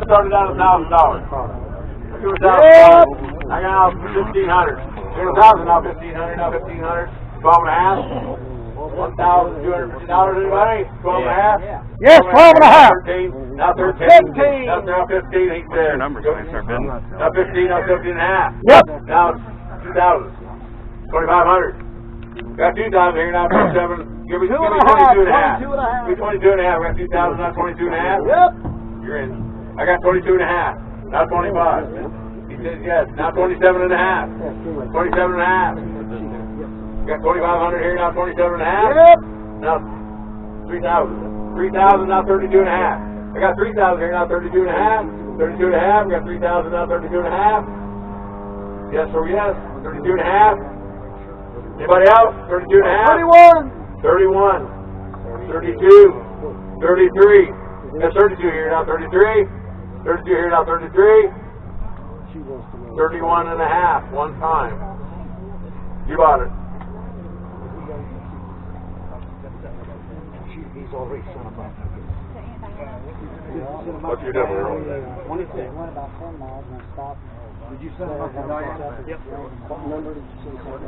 started out at $1,000. Yep. I got now 1,500. Here's 1,000, now 1,500, now 1,500. 12 and a half. $1,250, anybody? 12 and a half? Yes, 12 and a half. 13, now 13. 15. Now 15, he said. Your numbers when I start bidding. Now 15, now 15 and a half. Yep. Now it's 2,000. 2,500. Got 2,000 here, now 27. Give me 22 and a half. Give me 22 and a half. Got 2,000, now 22 and a half. Yep. You're in. I got 22 and a half. Now 25. He says yes. Now 27 and a half. 27 and a half. Got 2,500 here, now 27 and a half. Yep. Now 3,000. 3,000, now 32 and a half. I got 3,000 here, now 32 and a half. 32 and a half. Got 3,000, now 32 and a half. Yes or yes. 32 and a half. Anybody else? 32 and a half. 31. 31. 32. 33. Got 32 here, now 33. 32 here, now 33. 31 and a half. One time. You bought it. What's your number? 26. Went about 10 miles and stopped. Did you send him up the diet? Yep. What number did you send him?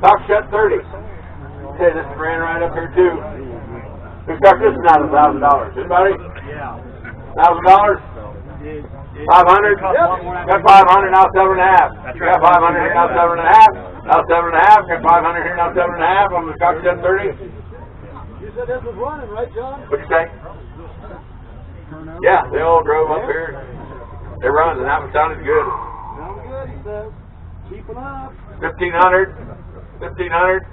Talk shut 30. Okay, this ran right up here too. Who got this one out of $1,000? Anybody? Yeah. $1,000? 500? Got 500, now 7 and a half. Got 500 here, now 7 and a half. Now 7 and a half. Got 500 here, now 7 and a half. On the Talk shut 30. You said this was running, right, John? What'd you say? Yeah, they all drove up here. They run, and that one sounded good. Sounds good, he says. Keeping up. 1,500. 1,500.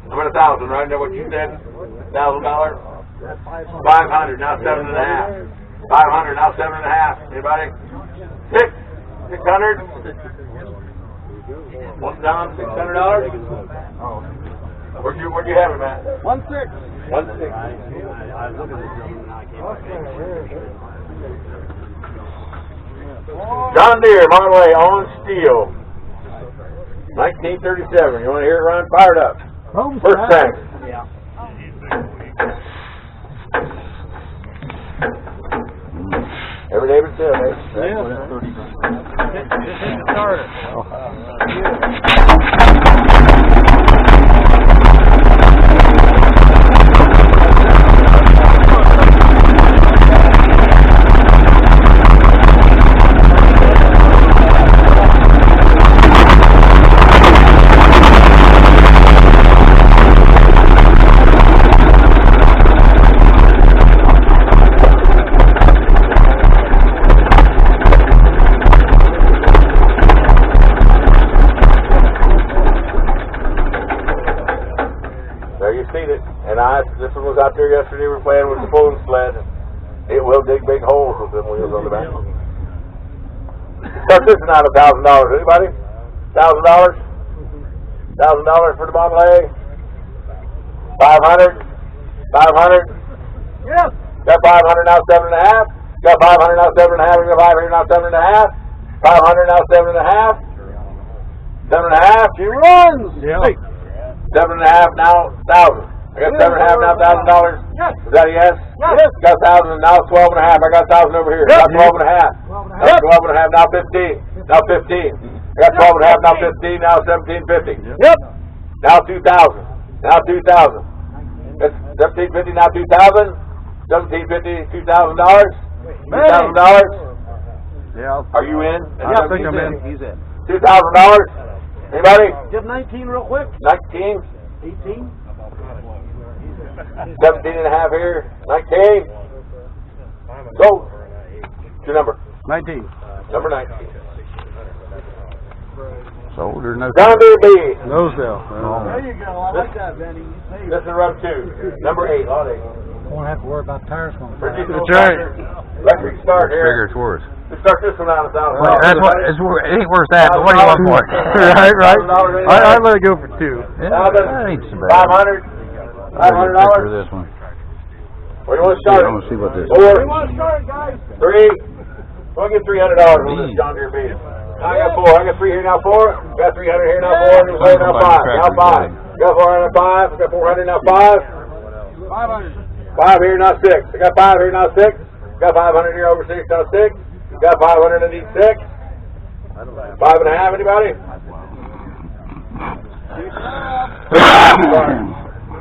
I'm at 1,000, right? Is that what you said? $1,000. 500. Now 7 and a half. 500. Now 7 and a half. Anybody? 600. One down. $600. Where'd you have it, Matt? 1.6. 1.6. John Deere Model A on steel. 1937. You want to hear it run? Fire it up. First tank. Yeah. Every day but Saturday. This one was out there yesterday. We were playing with the pulling sled. It will dig big holes with them wheels on the back. Start this one out of $1,000. Anybody? $1,000? $1,000 for the Model A. 500. 500. Yes. Got 500 now 7 and a half. Got 500 now 7 and a half. We got 500 now 7 and a half. 500 now 7 and a half. 7 and a half. She runs. Yeah. 7 and a half now 1,000. I got 7 and a half now $1,000. Yes. Is that a yes? Yes. Got 1,000 now 12 and a half. I got 1,000 over here. Yep. Got 12 and a half. 12 and a half. Now 12 and a half. Now 15. Now 15. I got 12 and a half. Now 15. Now 1750. Yep. Now 2,000. Now 2,000. It's 1750. Now 2,000. 1750. $2,000. $2,000. Yeah. Are you in? I think I'm in. He's in. $2,000. Anybody? Give 19 real quick. 19. 18. 17 and a half here. 19. Go. What's your number? 19. Number 19. So there's no. John Deere B. Noseville. There you go. I like that, Benny. You saved This is run 2. Number 8. Lot 8. Won't have to worry about tires going. That's right. Electric start here. Bigger, it's worse. Let's start this one out of $1,000. Well, that's what, it ain't worth that, but what do you want for it? right. I'd let it go for 2. Yeah, that ain't so bad. 500. $500. For this one. Where do you want to start? I want to see what this is. 4. We want to start, guys. 3. We'll get $300 on this John Deere B. I got 4. I got 3 here now 4. Got 300 here now 4. Now 5. Now 5. Got 400 now 5. Got 400 now 5. 500. 5 here now 6. I got 5 here now 6. Got 500 here over 6, now 6. Got 500 in each 6. 5.5, anybody?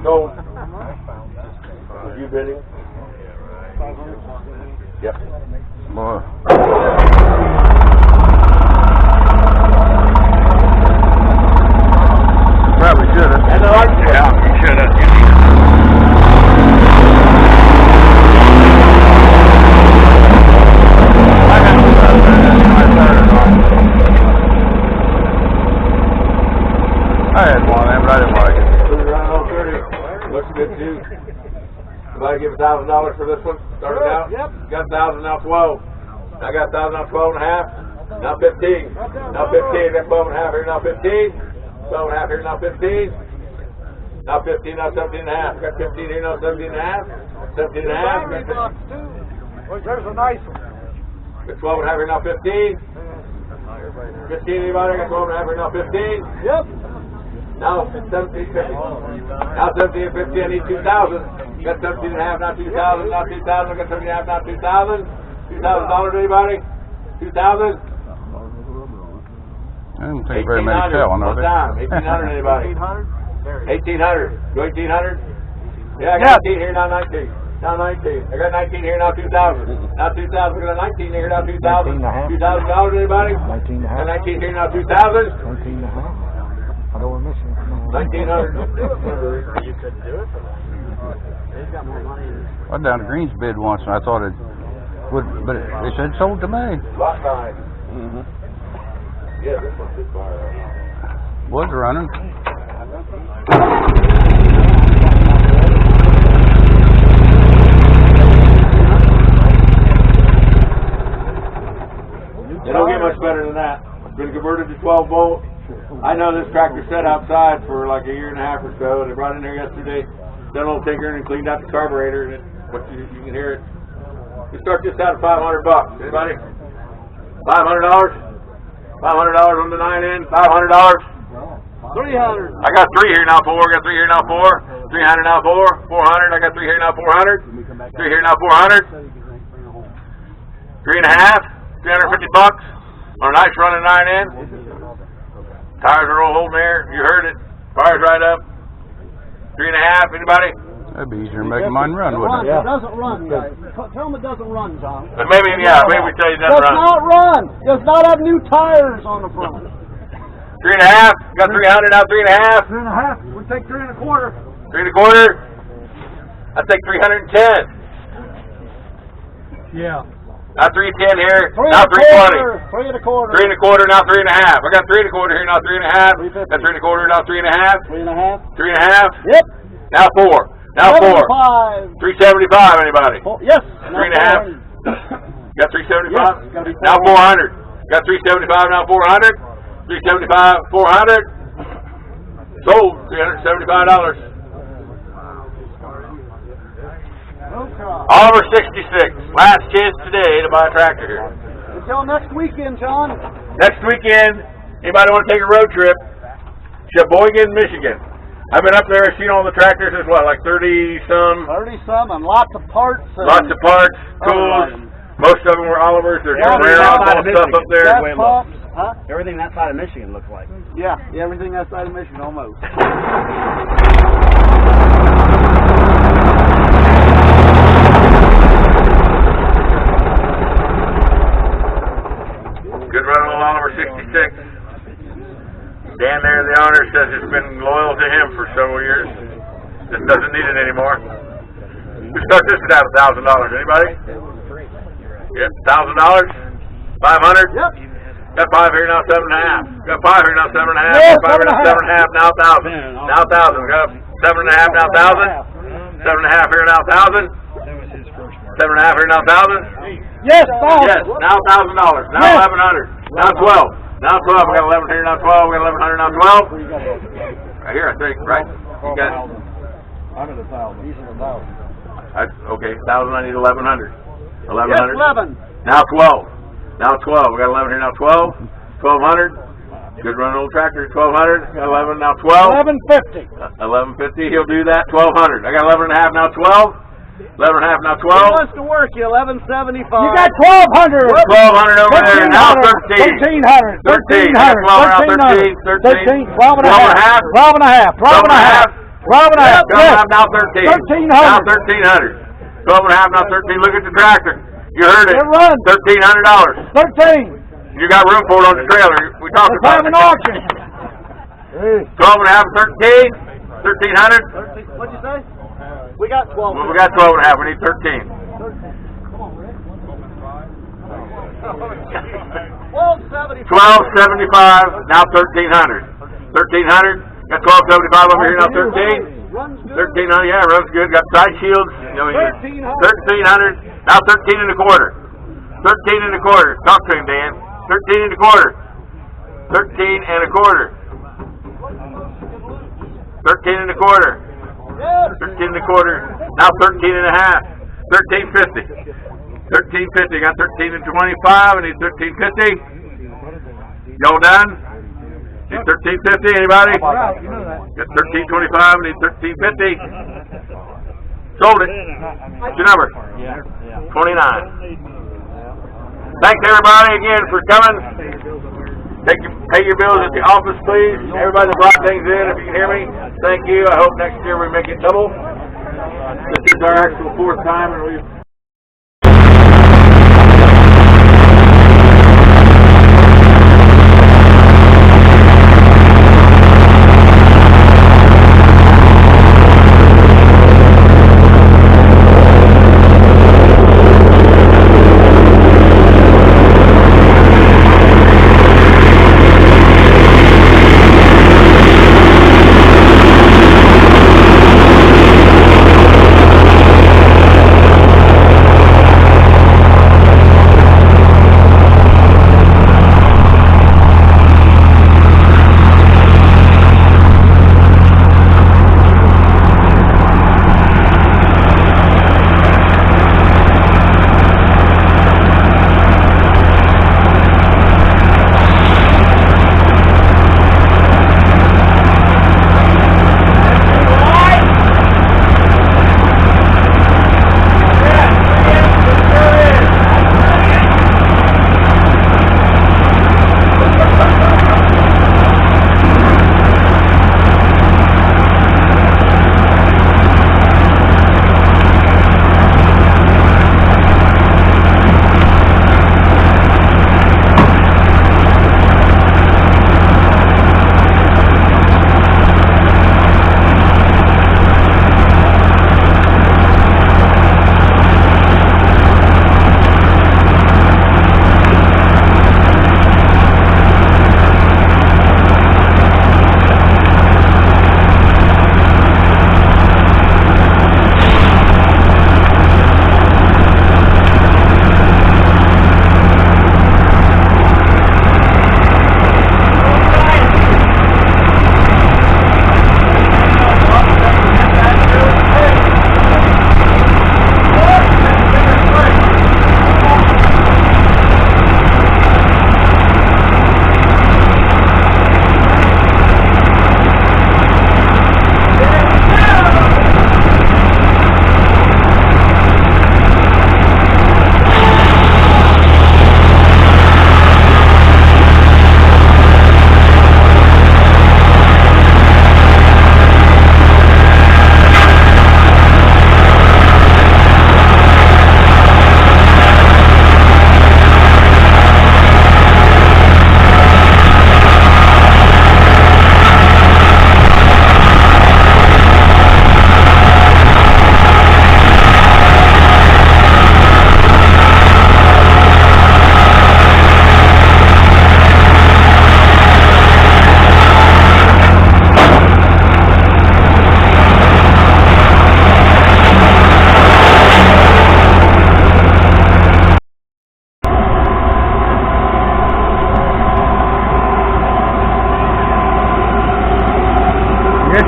So, you bidding? 500. Yep. Boy. Probably should have. And the light. Yeah, you should have. I had one of them, but I didn't like it. Around 30. Looks good too. Somebody give $1,000 for this one. Started out. Yep. Got 1,000 now 12. I got 1,000 now 12 and a half. Now 15. Now 15. Got 12 and a half here. Now 15. 12 and a half here. Now 15. Now 15. Now 17 and a half. Got 15 here. Now 17 and a half. 17 and a half. There's a nice one. Got 12 and a half here. Now 15. 15. Anybody? Got 12 and a half here. Now 15. Yep. Now 17.50. Now 17.50. I need 2,000. Got 17 and a half. Now 2,000. Now 2,000. I got 17 and a half. Now 2,000. $2,000. Anybody? 2,000. I didn't think very many selling, are they? 1,800. Anybody? 1,800. Go 1,800. Yeah, I got 18 here. Now 19. Now 19. I got 19 here. Now 2,000. Now 2,000. I got 19 here. Now 2,000. $2,000. Anybody? 19 and a half. Got 19 here. Now 2,000. 19 and a half. I know we're missing. 1,900. You couldn't do it for that. He's got more money. I was down to Green's bid once, and I thought it would, but they said sold to me. Lot time. Yeah, this one's too far out. Was running. It don't get much better than that. It's been converted to 12 volt. I know this tractor sat outside for like a year and a half or so, and they brought it in there yesterday, done a little tinkering and cleaned out the carburetor, and you can hear it. We start this out at $500. Anybody? $500? $500 on the 9 end. $500. 300. I got 3 here now. 4. I got 3 here now. 4. 300 now. 4. 400. I got 3 here now. 400. 3 here now. 400. 3.5. $350 on a nice running 9 end. Tires are all holding there. You heard it. Fire's right up. 3.5. Anybody? That'd be easier to make mine run, wouldn't it? It doesn't run, guys. Tell them it doesn't run, John. Maybe we tell you it doesn't run. Does not run. Does not have new tires on the front. 3.5. Got 300 now. 3.5. 3.5. We take 3 1/4. 3 1/4. I take 310. Yeah. Now 310 here. 3 Now 320. 3 1/4. 3 1/4. Now 3.5. I got 3 1/4 here. Now 3.5. Got 3 1/4. Now 3.5. 3 1/2. 3.5. Yep. Now 4. Now 4. 75. 375. Anybody? Yes. 3.5. Got 375. Yes. Now 400. Got 375. Now 400. 375. 400. Sold. $375. Oliver 66. Last chance today to buy a tractor here. Until next weekend, John. Next weekend, anybody want to take a road trip? Sheboygan, Michigan. I've been up there, seen all the tractors as well, like 30-some. 30-some and lots of parts. Lots of parts, tools. Most of them were Oliver's. There's some rare oddball stuff up there. Gas pumps. Huh? Everything that side of Michigan looks like. Yeah, everything that side of Michigan almost. Good run on Oliver 66. Dan there, the owner, says it's been loyal to him for several years. Just doesn't need it anymore. We start this at $1,000. Anybody? Yep, $1,000. 500. Yep. Got 5 here now, 7.5. Got 5 here now, 7.5. Yeah, Got 5 here now, 7.5. Now 1,000. Now 1,000. Got 7.5 now, 1,000. 7.5 here now, 1,000. 7.5 here now, 1,000. Yes, 1,000. Yes, now $1,000. Now Yes. 1,100. Now 12. Now 12. We got 11 here. Now 12. We got 1,100. Now 12. Right here, I think. Right? You got it. Under the 1,000. He's in the 1,000. Okay, 1,000. I need 1,100. 1,100. Yes, 11. Now 12. Now 12. We got 11 here. Now 12. 1,200. Good run old tractor. 1,200. Got 11. Now 12. 1150. 1150. He'll do that. 1,200. I got 11 and a half. Now 12. 11 and a half, now 12. Who wants to work you? 1175. You got 1,200. 1,200 over there, now 13. 1,300. 13. 13. 12 and a half. 12 and a half. 12 and a half. 12 and a half. 12 and a half. Now 13. 1,300. Now 1,300. 12 and a half, now 13. Look at the tractor. You heard it. It runs. $1,300. 13. You got room for it on the trailer. We talked Let's about have it. an auction. 12 and a half, 13. 1,300. What'd you say? We got 12. Well, we got 12 and a half. We need 13. 1275. 1275, now 1,300. 1,300. Got 1275 over here, now 13. 1,300, yeah, runs good. Got side shields. You know, 1,300. Now 13 and a quarter. 13 and a quarter. Talk to him, Dan. 13 and a quarter. 13 and a quarter. 13 and a quarter. 13 and a quarter. Now 13 and a half. 1350. 1350. Got 13 and 25. I need 1350. Y'all done? Need 1350. Anybody? Got 1325. I need 1350. Sold it. What's your number? 29. Thanks everybody again for coming. Pay your bills at the office, please. Everybody that brought things in, if you can hear me, thank you. I hope next year we make it double. This is our actual 4th time, and we've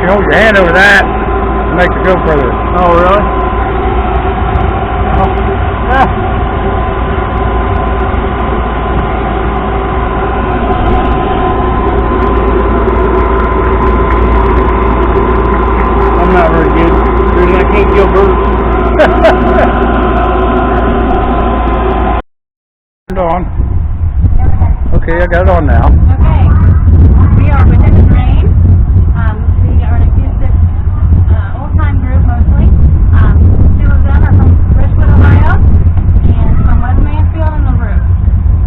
you hold your hand over that, it makes it go further. Oh, really? I'm not very good. I can't kill birds. On. Okay, I got it on now. Okay. We are within the train. We are an acoustic old-time group mostly. Two of them are from Richwood, Ohio, and from West Mansfield and LaRue.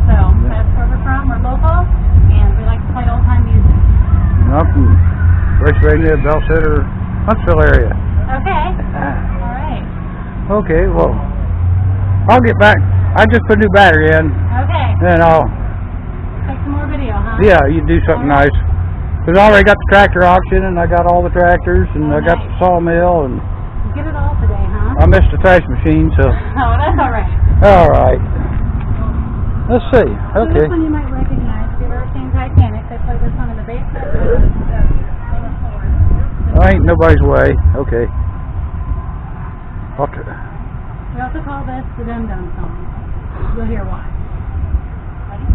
So that's where we're from. We're local, and we like to play old-time music. I'm from Pennsylvania, Bell Center, Huntsville area. Okay. All right. Okay, well, I'll get back. I just put a new battery in, Okay. and I'll, Take some more video, huh? yeah, you do something nice. Because I already got the tractor auction, and I got all the tractors, and I got the sawmill, and You get it all today, huh? I missed the thrash machine, so. Oh, that's all right. All right. Let's see. So Okay. this one you might recognize. If you've ever seen Titanic, they play this one in the basement. I ain't nobody's way. Okay. We also call this the Dum Dum song. You'll hear why. Ready?